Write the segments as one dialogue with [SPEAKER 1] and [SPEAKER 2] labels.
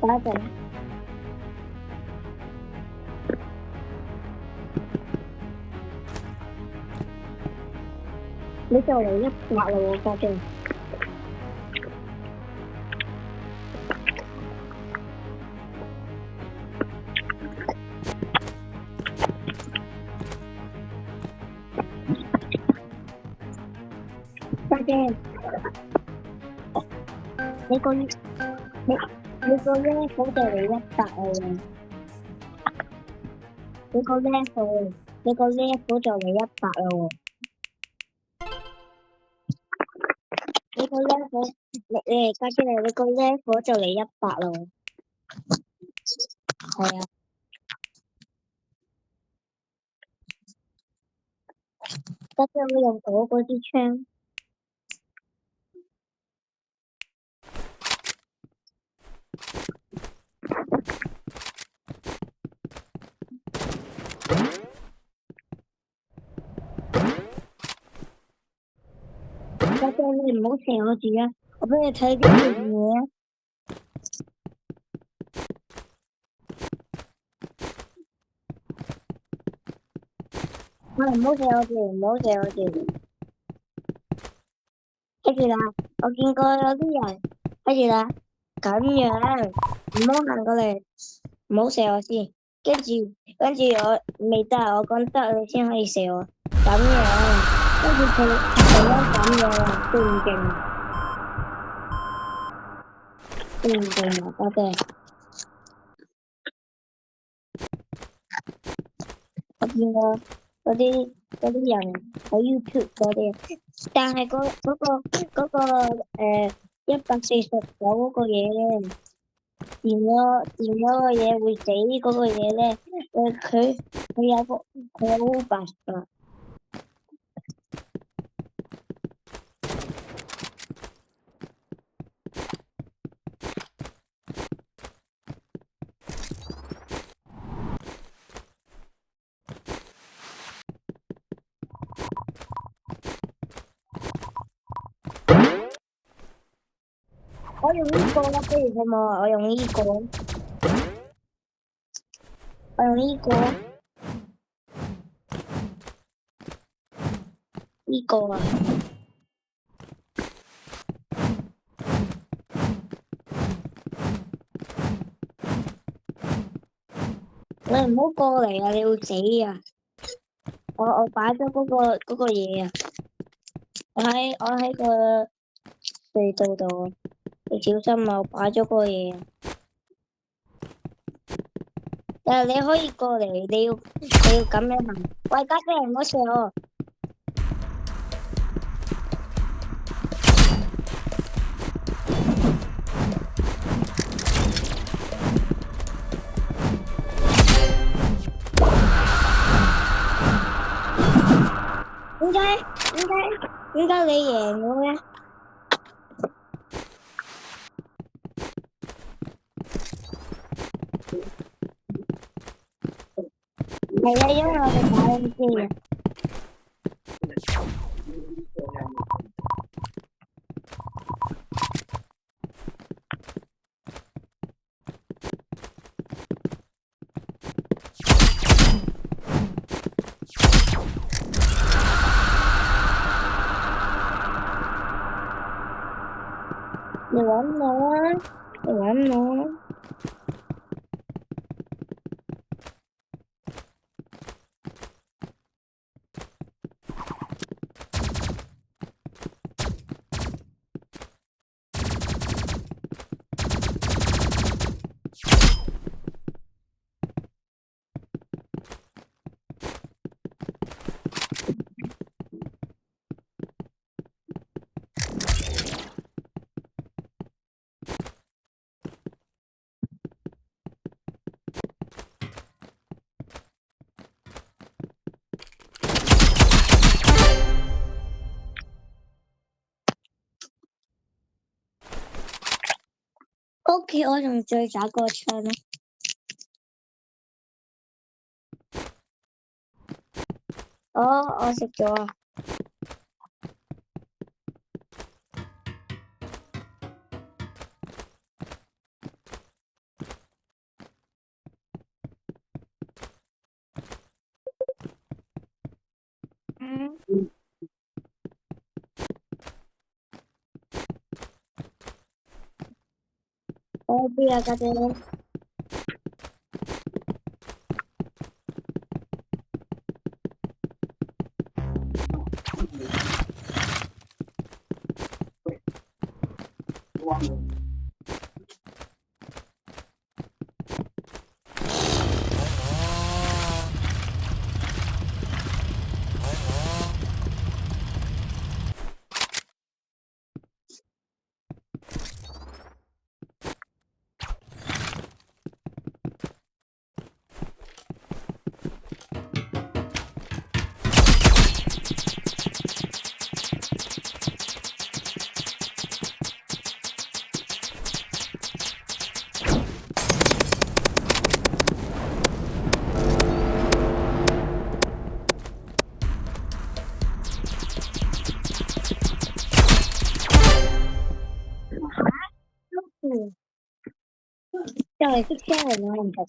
[SPEAKER 1] 等一陣，你就嚟100啦喎，家姐。家姐，你個level就嚟100啦喎，你個 level就嚟100啦喎，你個 level，家姐你個 level就嚟100啦喎，係啊，家姐我用我嗰支槍。家姐你唔好射我住啊！我俾你睇呢樣嘢啊！唔好射我住，唔好射我住。跟住啦，我見過有啲人，跟住啦，咁樣唔好行過嚟，唔好射我先。跟住我未得，我講得你先可以射我。咁樣，跟住佢咁樣啊，勁唔勁啊？勁唔勁啊，家姐？我見過嗰啲人喺 YouTube 嗰啲，但係149嗰個嘢咧，電咗個嘢會死嗰個嘢咧，佢有白㗎。我用呢個啦，不如好冇啊？我用呢個，呢個啊，你唔好過嚟啊！你要死啊！我擺咗嗰個嘢啊！我喺個隧道度啊！你小心啊！我擺咗個嘢啊！但係你可以過嚟，你要咁樣行。喂，家姐唔好射我！點解你贏咗嘅？係啊，因為我哋打緊機啊。你搵我啊！你搵我啊！OK，我用最渣個槍啦。我食咗啊！知啊，家姐。嗯，因為識聽人啊，唔得。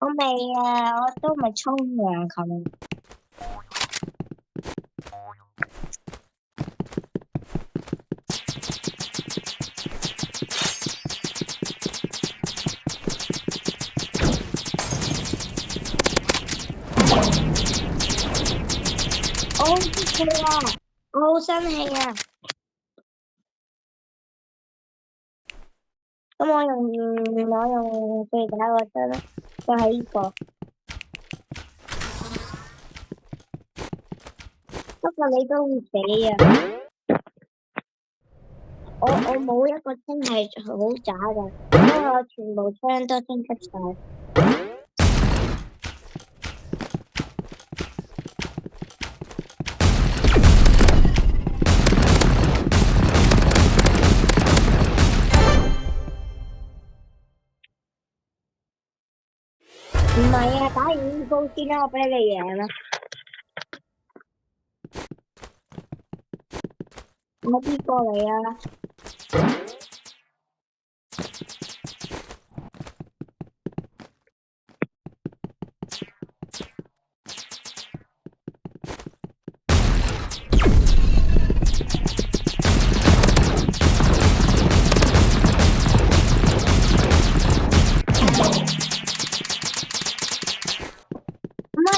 [SPEAKER 1] 我未啊，我都咪沖涼琴。我好生氣啊！我好生氣啊！咁我用最打個針啦，就係呢個。不過你都會死啊！我冇一個真係好渣㗎，因為我全部槍都升級晒。唔係啊，打完高先啦，我俾你贏啦。我邊個嚟啊？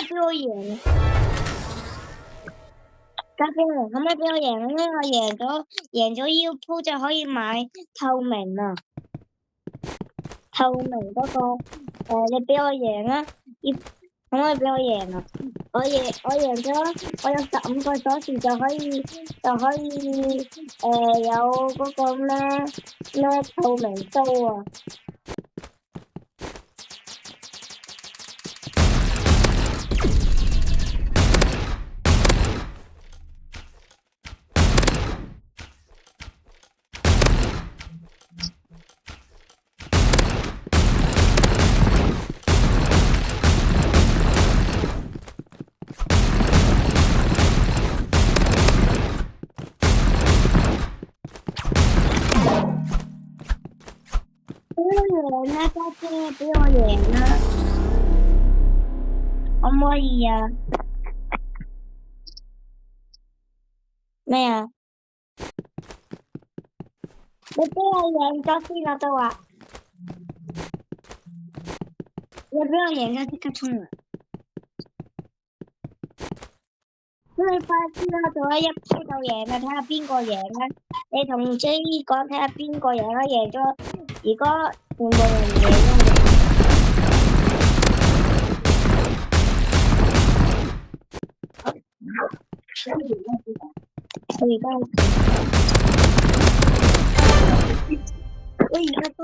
[SPEAKER 1] 俾我贏，家姐，可唔可以俾我贏？因為我贏咗呢鋪就可以買透明啊！透明嗰個，你俾我贏啊！可唔可以俾我贏啊？我贏咗，我有15個鎖匙就可以，有嗰個咩透明刀啊！贏啦，家姐，俾我贏啦！可唔可以啊？咩啊？你俾我贏咗先啦，都話。你俾我贏咗即刻沖涼。你快啲啦，做咗一鋪就贏啦，睇下邊個贏啦。你同 J 講睇下邊個贏啦，贏咗。如果全部人贏啦。我而家都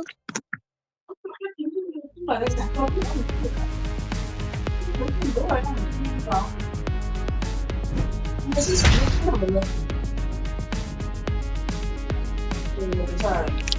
[SPEAKER 1] 你是什么出来的？